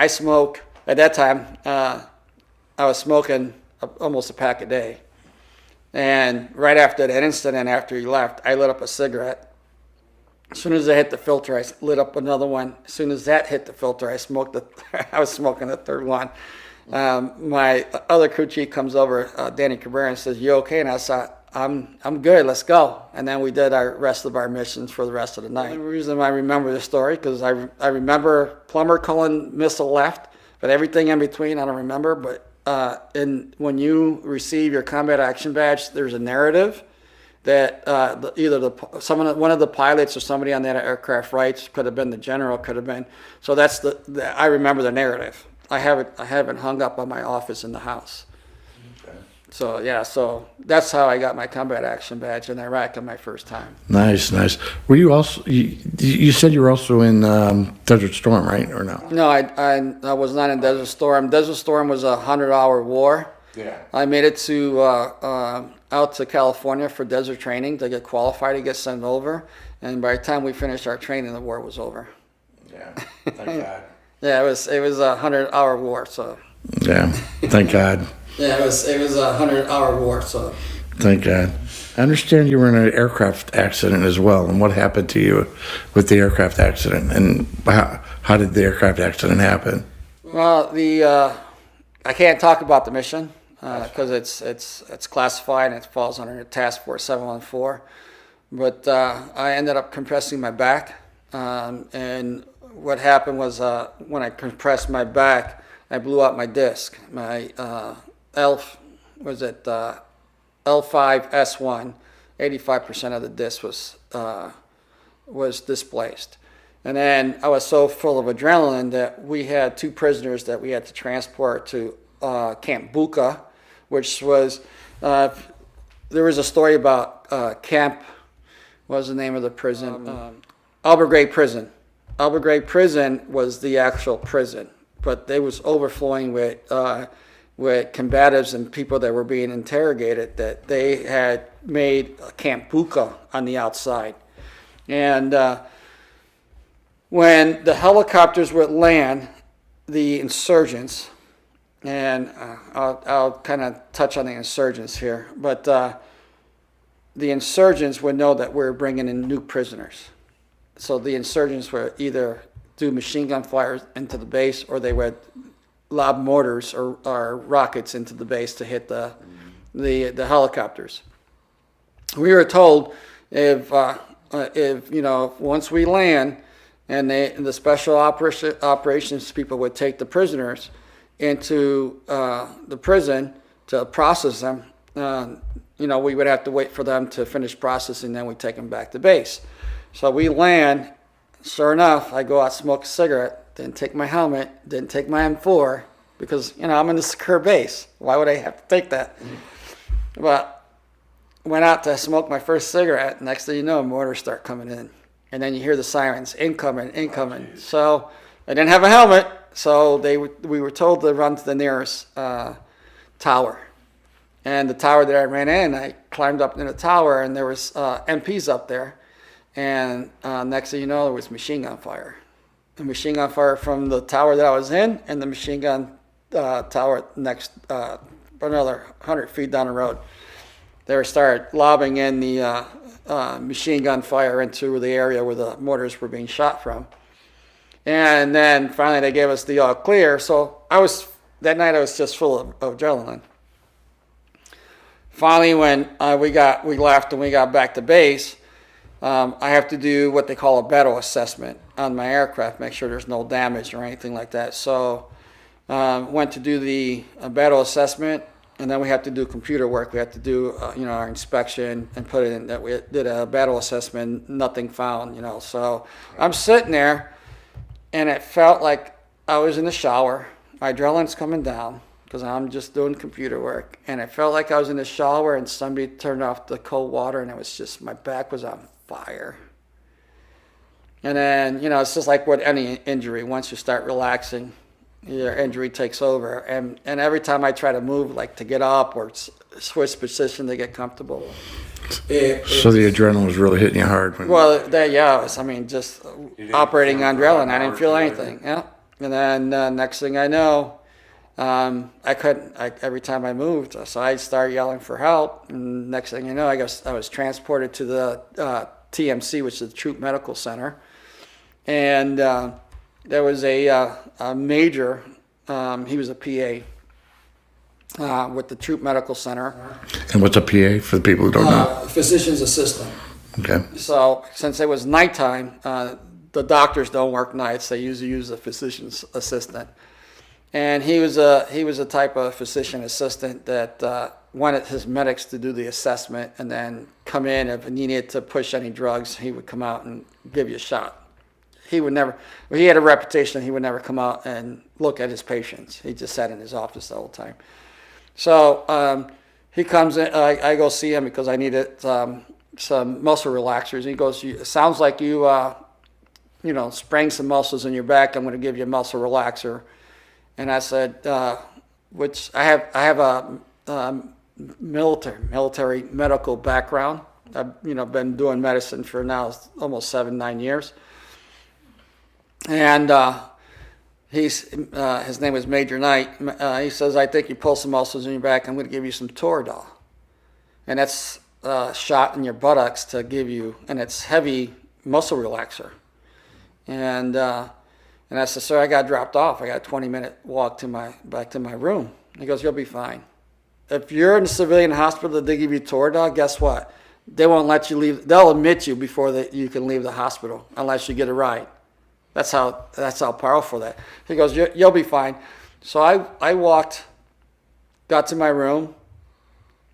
I smoke, at that time, I was smoking almost a pack a day. And right after that incident, after he left, I lit up a cigarette. As soon as I hit the filter, I lit up another one. As soon as that hit the filter, I was smoking the third one. My other crew chief comes over, Danny Cabrera, and says, "You okay?" And I said, I'm good, let's go. And then we did our rest of our missions for the rest of the night. The reason I remember this story, because I remember Plumber calling missile left, but everything in between I don't remember. But when you receive your combat action badge, there's a narrative that one of the pilots or somebody on that aircraft writes, could have been the general, could have been. So that's I remember the narrative. I have it hung up on my office in the house. So yeah, so that's how I got my combat action badge in Iraq on my first time. Nice. Were you also? You said you were also in Desert Storm, right, or no? No, I was not in Desert Storm. Desert Storm was a 100-hour war. Yeah. I made it to out to California for desert training to get qualified to get sent over, and by the time we finished our training, the war was over. Yeah. Thank God. Yeah, it was a 100-hour war. So. Yeah. Thank God. Yeah, it was a 100-hour war, so. Thank God. I understand you were in an aircraft accident as well, and what happened to you with the aircraft accident, and how did the aircraft accident happen? Well, I can't talk about the mission because it's classified and it falls under Task Force 714. But I ended up compressing my back, and what happened was when I compressed my back, I blew out my disc. My L5S1, 85% of the disc was displaced. And then I was so full of adrenaline that we had 2 prisoners that we had to transport to Camp Bucca, which was, there was a story about Camp, what was the name of the prison? Albergray Prison. Albergray Prison was the actual prison, but they was overflowing with combatives and people that were being interrogated, that they had made Camp Bucca on the outside. And when the helicopters would land, the insurgents, and I'll kind of touch on the insurgents here, but the insurgents would know that we're bringing in new prisoners. So the insurgents would either do machine gun fire into the base, or they would lob mortars or rockets into the base to hit the helicopters. We were told if once we land, and the special operations people would take the prisoners into the prison to process them, we would have to wait for them to finish processing, then we take them back to base. So we land, sure enough, I go out, smoke a cigarette, didn't take my helmet, didn't take my M4, because, I'm in the secure base. Why would I have to take that? But went out to smoke my first cigarette. Next thing you know, mortars start coming in. And then you hear the sirens, incoming. So I didn't have a helmet, so we were told to run to the nearest tower. And the tower that I ran in, I climbed up in the tower, and there was MPs up there. And next thing you know, there was machine gun fire. The machine gun fire from the tower that I was in, and the machine gun tower next, another 100 feet down the road. They started lobbing in the machine gun fire into the area where the mortars were being shot from. And then finally they gave us the all clear. So that night I was just full of adrenaline. Finally, when we left and we got back to base, I have to do what they call a battle assessment on my aircraft, make sure there's no damage or anything like that. So went to do the battle assessment, and then we have to do computer work. We have to do our inspection and put it in that we did a battle assessment, nothing found, So I'm sitting there, and it felt like I was in the shower. My adrenaline's coming down because I'm just doing computer work, and it felt like I was in the shower and somebody turned off the cold water, and it was just, my back was on fire. And then, it's just like with any injury. Once you start relaxing, your injury takes over. And every time I try to move, like to get up or switch position to get comfortable. So the adrenaline was really hitting you hard. Just operating on adrenaline. I didn't feel anything. Yeah. And then next thing I know, I couldn't. Every time I moved, so I started yelling for help. And next thing you know, I was transported to the TMC, which is the Troop Medical Center, and there was a major. He was a PA with the Troop Medical Center. And what's a PA for the people who don't know? Physician's assistant. Okay. So since it was nighttime, the doctors don't work nights. They usually use a physician's assistant. And he was a type of physician assistant that wanted his medics to do the assessment and then come in if he needed to push any drugs. He would come out and give you a shot. He would never. He had a reputation. He would never come out and look at his patients. He just sat in his office the whole time. So he comes in. I go see him because I needed some muscle relaxers. He goes, "It sounds like you spraying some muscles in your back. I'm going to give you a muscle relaxer." And I said, "Which I have a military medical background. I've been doing medicine for now almost 7-9 years." And his name was Major Knight. He says, "I think you pull some muscles in your back. I'm going to give you some Toradol, and that's shot in your buttocks to give you, and it's heavy muscle relaxer." And I said, "Sir, I got dropped off. I got a 20-minute walk back to my room." He goes, "You'll be fine. If you're in a civilian hospital, they give you Toradol. Guess what? They won't let you leave. They'll admit you before you can leave the hospital unless you get a ride. That's how powerful that." He goes, "You'll be fine." So I walked, got to my room.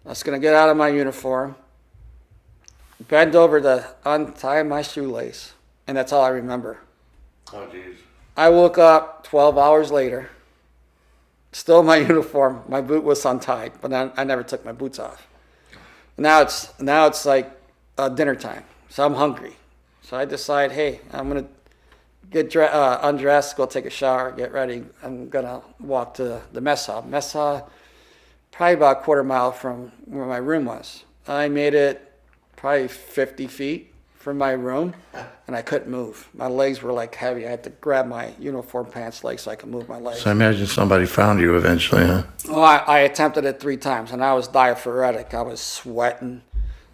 I was going to get out of my uniform, bend over to untie my shoelace, and that's all I remember. Oh, jeez. I woke up 12 hours later, still in my uniform. My boot was untied, but I never took my boots off. Now it's like dinner time, so I'm hungry. So I decide, hey, I'm gonna get undressed, go take a shower, get ready. I'm gonna walk to the mess hall. Mess hall, probably about a quarter mile from where my room was. I made it probably 50 feet from my room, and I couldn't move. My legs were like heavy. I had to grab my uniform pants leg so I could move my legs. So I imagine somebody found you eventually, huh? Well, I attempted it 3 times, and I was diaphoretic. I was sweating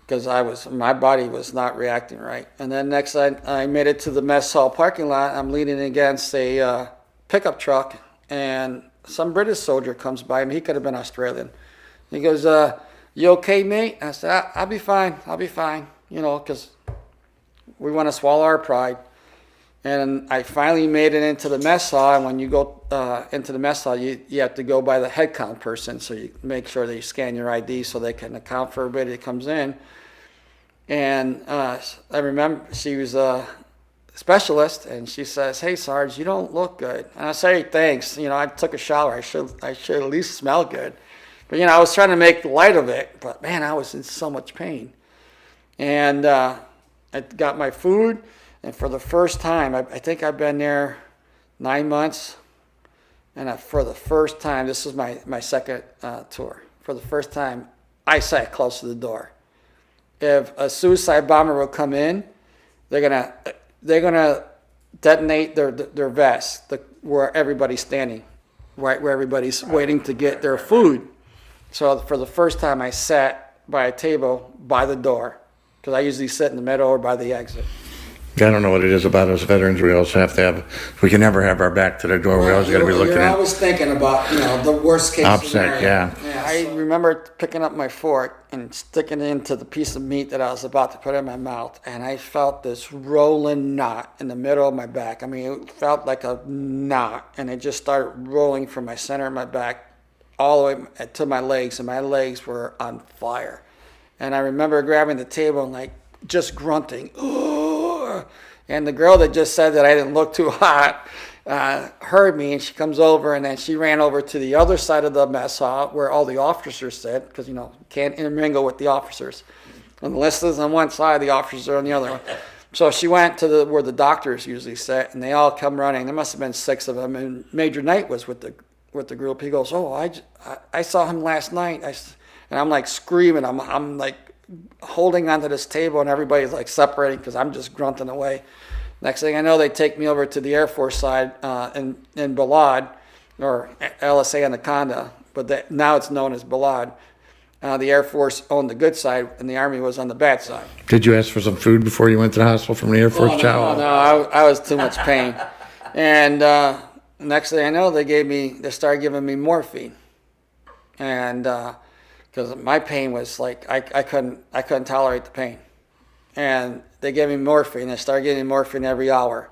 because my body was not reacting right. And then next I made it to the mess hall parking lot. I'm leaning against a pickup truck, and some British soldier comes by me. He could have been Australian. He goes, "You okay, mate?" I said, I'll be fine, because we want to swallow our pride." And I finally made it into the mess hall. And when you go into the mess hall, you have to go by the head count person. So you make sure that you scan your ID so they can account for everybody that comes in. And I remember she was a specialist, and she says, "Hey, Sarge, you don't look good." And I say, "Thanks. I took a shower. I should at least smell good." But I was trying to make light of it. But man, I was in so much pain. And I got my food. And for the first time, I think I've been there 9 months. And for the first time, this is my second tour. For the first time, I sat close to the door. If a suicide bomber will come in, they're gonna detonate their vest where everybody's standing, right where everybody's waiting to get their food. So for the first time, I sat by a table by the door, because I usually sit in the middle or by the exit. I don't know what it is about us veterans. We also have to have, we can never have our back to the door. We always got to be looking You're at. always thinking about, the worst case Upset, scenario. yeah. I remember picking up my fork and sticking it into the piece of meat that I was about to put in my mouth, and I felt this rolling knot in the middle of my back. I mean, it felt like a knot, and it just started rolling from my center of my back all the way to my legs, and my legs were on fire. And I remember grabbing the table and just grunting, "Ugh." And the girl that just said that I didn't look too hot heard me, and she comes over, and then she ran over to the other side of the mess hall where all the officers sit, because you can't intermingle with the officers. And the enlisted on one side, the officers are on the other one. So she went to where the doctors usually sit, and they all come running. There must have been 6 of them, and Major Knight was with the group. He goes, "Oh, I saw him last night." And I'm screaming. I'm holding onto this table, and everybody's separating because I'm just grunting away. Next thing I know, they take me over to the Air Force side in Balad, or LSA Anaconda, but now it's known as Balad. The Air Force owned the good side, and the Army was on the bad side. Did you ask for some food before you went to the hospital from the Air Force chow? No, I was too much pain. And next thing I know, they started giving me morphine. And because my pain was like, I couldn't tolerate the pain. And they gave me morphine. They started giving me morphine every hour.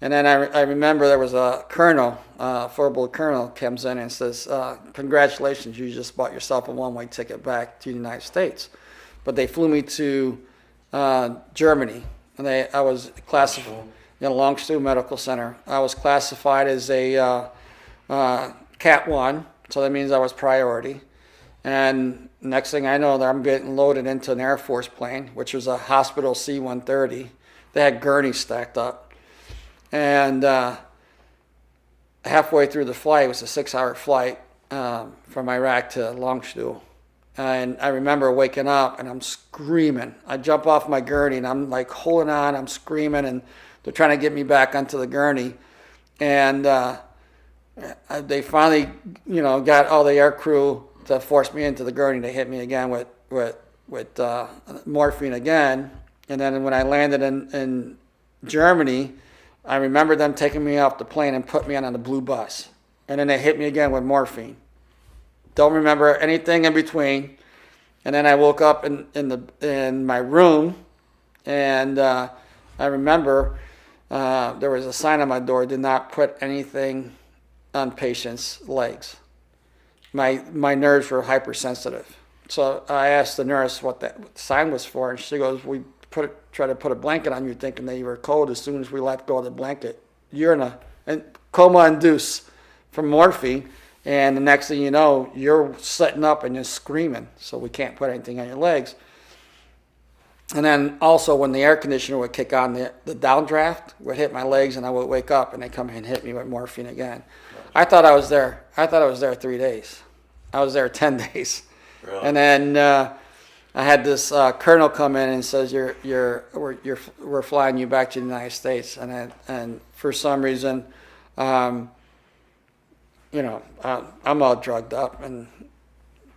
And then I remember there was a colonel, forward colonel, comes in and says, congratulations, you just bought yourself a one-way ticket back to the United States. But they flew me to Germany. And I was classified in Longstu Medical Center. I was classified as a Cat 1, so that means I was priority. And next thing I know, I'm getting loaded into an Air Force plane, which was a Hospital C-130. They had gurneys stacked up. And halfway through the flight, it was a 6-hour flight from Iraq to Longstu. And I remember waking up and I'm screaming. I jump off my gurney and I'm like holding on, I'm screaming, and they're trying to get me back onto the gurney. And they finally, got all the air crew to force me into the gurney. They hit me again with morphine again. And then when I landed in Germany, I remember them taking me off the plane and put me on a blue bus. And then they hit me again with morphine. Don't remember anything in between. And then I woke up in my room, and I remember there was a sign on my door: "Do not put anything on patients' legs." My nerves were hypersensitive. So I asked the nurse what that sign was for, and she goes, "We try to put a blanket on you thinking that you were cold. As soon as we let go of the blanket, you're in a coma-induced from morphine, and the next thing you know, you're sitting up and you're screaming. So we can't put anything on your legs." And then also when the air conditioner would kick on, the downdraft would hit my legs, and I would wake up and they come and hit me with morphine again. I thought I was there 3 days. I was there 10 days. Really? And then I had this colonel come in and says, we're flying you back to the United States. And for some reason, I'm all drugged up, and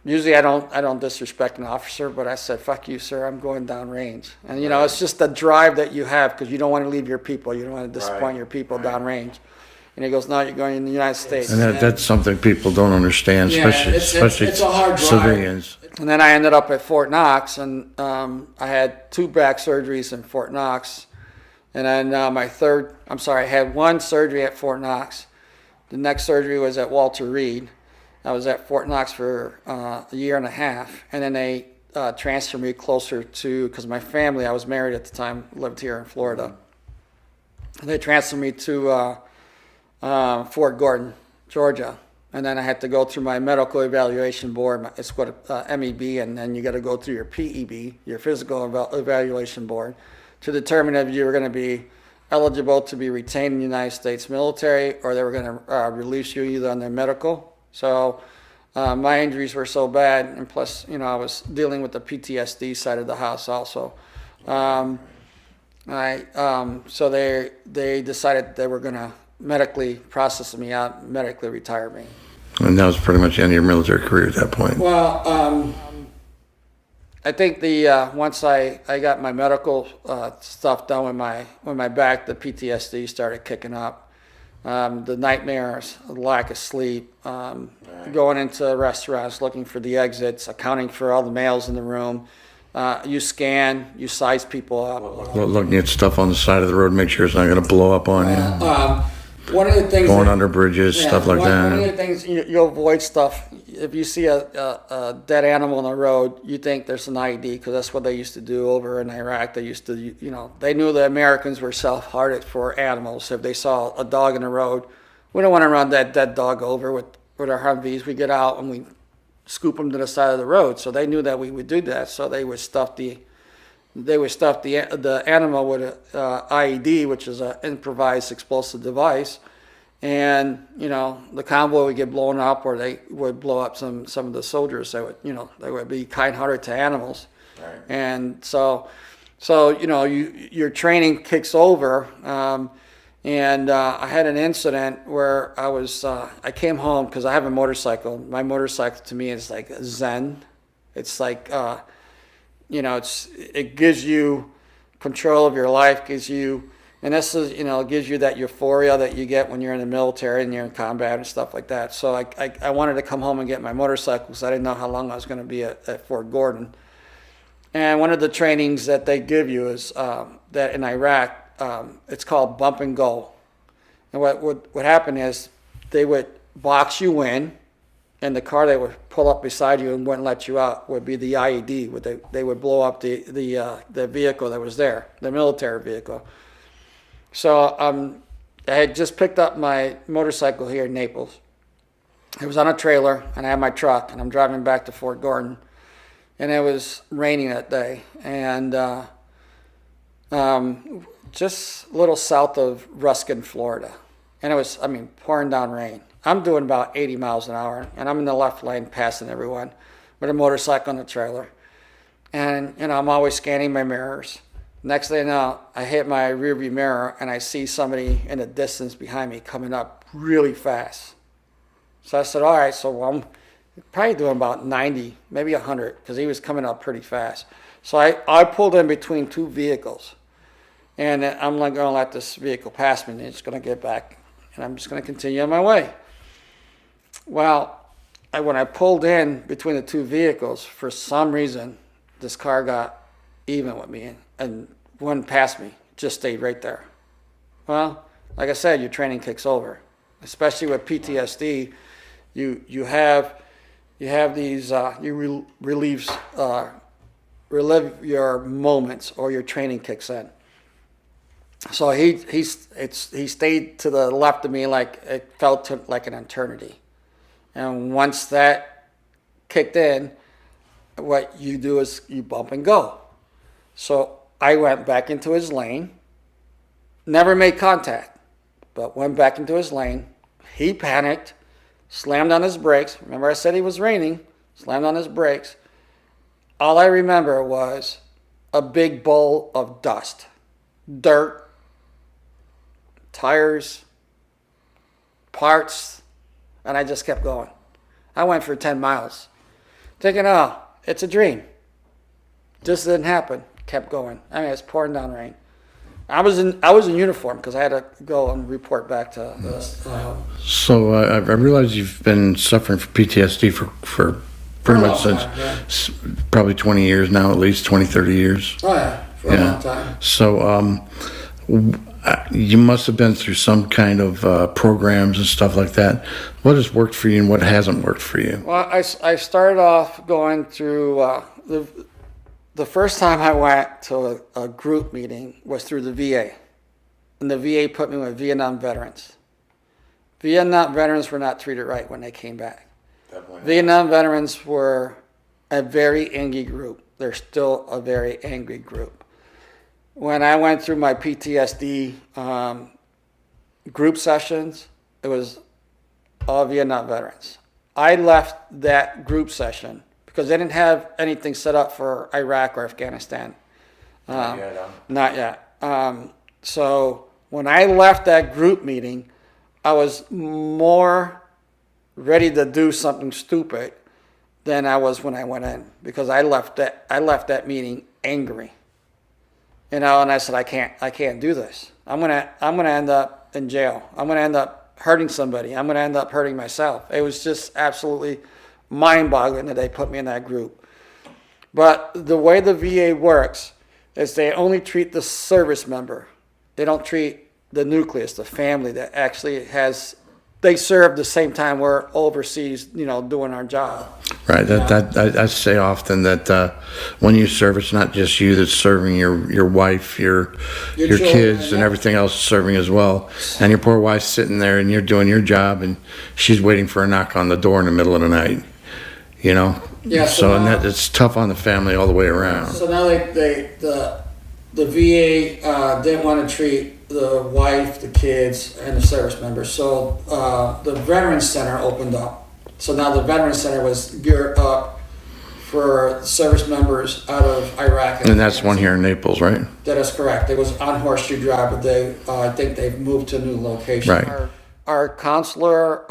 usually I don't disrespect an officer, but I said, "Fuck you, sir, I'm going downrange." And it's just the drive that you have, because you don't want to leave your people, you don't want to disappoint your people downrange. And he goes, "No, you're going in the United States." And that's something people don't understand, especially it's a hard drive. civilians. And then I ended up at Fort Knox, and I had 2 back surgeries in Fort Knox. And then I had 1 surgery at Fort Knox. The next surgery was at Walter Reed. I was at Fort Knox for a year and a half. And then they transferred me closer to, because my family, I was married at the time, lived here in Florida. And they transferred me to Fort Gordon, Georgia. And then I had to go through my medical evaluation board. It's what MEB, and then you got to go through your PEB, your physical evaluation board, to determine if you were going to be eligible to be retained in the United States military, or they were going to release you either on their medical. So my injuries were so bad, and plus, I was dealing with the PTSD side of the house also. So they decided they were going to medically process me out, medically retire me. And that was pretty much the end of your military career at that point. Well, I think once I got my medical stuff done with my back, the PTSD started kicking up. The nightmares, the lack of sleep, going into restaurants, looking for the exits, accounting for all the males in the room. You scan, you size people up. Looking at stuff on the side of the road, make sure it's not going to blow up on you. One of the things Going under bridges, stuff like that. One of the things you'll avoid stuff. If you see a dead animal on the road, you think there's an IED, because that's what they used to do over in Iraq. They used to, they knew the Americans were soft-hearted for animals. If they saw a dog in the road, we don't want to run that dead dog over with our Humvees. We get out and we scoop them to the side of the road. So they knew that we would do that. So they would stuff the animal with an IED, which is an improvised explosive device, and the convoy would get blown up, or they would blow up some of the soldiers. They would be kind-hearted to animals, right. And so So, your training kicks over. And I had an incident where I came home because I have a motorcycle. My motorcycle to me is like Zen. It's like, it gives you control of your life, and this is, it gives you that euphoria that you get when you're in the military and you're in combat and stuff like that. So I wanted to come home and get my motorcycle because I didn't know how long I was going to be at Fort Gordon. And one of the trainings that they give you is that in Iraq, it's called bump and go. And what happened is they would box you in, and the car they would pull up beside you and wouldn't let you out would be the IED. They would blow up the vehicle that was there, the military vehicle. So I had just picked up my motorcycle here in Naples. It was on a trailer, and I had my truck, and I'm driving back to Fort Gordon. And it was raining that day, and just a little south of Ruskin, Florida. And it was, pouring down rain. I'm doing about 80 miles an hour, and I'm in the left lane passing everyone with a motorcycle on the trailer. And, I'm always scanning my mirrors. Next thing I know, I hit my rearview mirror, and I see somebody in the distance behind me coming up really fast. So I said, all right, so I'm probably doing about 90, maybe 100, because he was coming up pretty fast. So I pulled in between two vehicles. And I'm not going to let this vehicle pass me, and it's going to get back, and I'm just going to continue on my way. Well, when I pulled in between the two vehicles, for some reason, this car got even with me and wouldn't pass me, just stayed right there. Well, like I said, your training kicks over, especially with PTSD. You have these relive your moments, or your training kicks in. So he stayed to the left of me, like it felt like an eternity. And once that kicked in, what you do is you bump and go. So I went back into his lane, never made contact, but went back into his lane. He panicked, slammed on his brakes. Remember I said it was raining, slammed on his brakes. All I remember was a big bowl of dust, dirt, tires, parts, and I just kept going. I went for 10 miles, thinking, oh, it's a dream. Just didn't happen. Kept going. It's pouring down rain. I was in uniform because I had to go and report back to the So I realize you've been suffering from PTSD for pretty much since probably 20 years now, at least 20, 30 years. Oh yeah, for a long time. So you must have been through some kind of programs and stuff like that. What has worked for you and what hasn't worked for you? Well, I started off going through the first time I went to a group meeting was through the VA. And the VA put me with Vietnam veterans. Vietnam veterans were not treated right when they came back. Definitely. Vietnam veterans were a very angry group. They're still a very angry group. When I went through my PTSD group sessions, it was all Vietnam veterans. I left that group session because they didn't have anything set up for Iraq or Afghanistan. Not yet. So when I left that group meeting, I was more ready to do something stupid than I was when I went in, because I left that meeting angry. And I said, I can't do this. I'm gonna end up in jail. I'm gonna end up hurting somebody. I'm gonna end up hurting myself. It was just absolutely mind-boggling that they put me in that group. But the way the VA works is they only treat the service member. They don't treat the nucleus, the family that actually they serve the same time we're overseas, doing our job. Right. I say often that when you serve, it's not just you that's serving, your wife, your children, kids, and everything else is serving as well. And your poor wife's sitting there, and you're doing your job, and she's waiting for a knock on the door in the middle of the night. Yeah. So now, it's tough on the family all the way around. So now the VA didn't want to treat the wife, the kids, and the service members. So the Veterans Center opened up. So now the Veterans Center was geared up for service members out of Iraq. And that's one here in Naples, right? That is correct. It was on Horseshoe Drive, but they, I think they've moved to a new location. Right. Our counselor,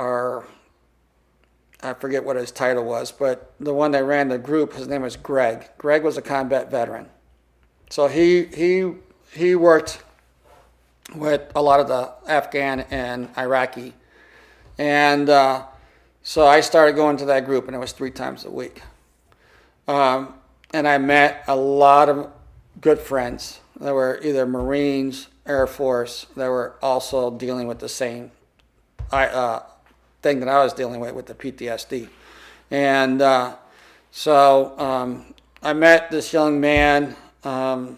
I forget what his title was, but the one that ran the group, his name was Greg. Greg was a combat veteran. So he worked with a lot of the Afghan and Iraqi. And so I started going to that group, and it was 3 times a week. And I met a lot of good friends that were either Marines, Air Force, that were also dealing with the same thing that I was dealing with the PTSD. And so I met this young man. I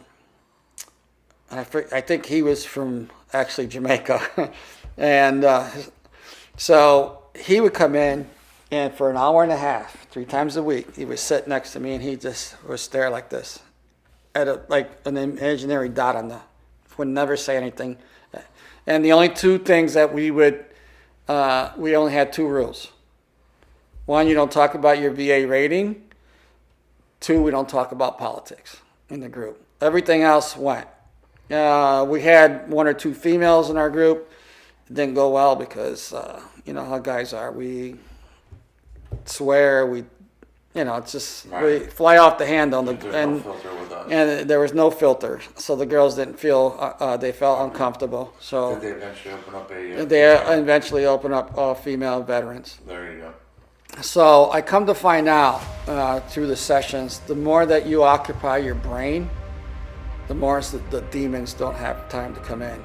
think he was from actually Jamaica. And so he would come in, and for an hour and a half, 3 times a week, he would sit next to me, and he just would stare like this, at like an imaginary dot on the, would never say anything. And the only 2 things that we would, we only had 2 rules. 1, you don't talk about your VA rating. 2, we don't talk about politics in the group. Everything else went. We had 1 or 2 females in our group. It didn't go well because, you know how guys are. We swear, it's just, we fly off the handle. And there was no filter. So the girls didn't feel, they felt uncomfortable. So Did they eventually open up they eventually opened up all female veterans. There you go. So I come to find out through the sessions, the more that you occupy your brain, the more the demons don't have time to come in.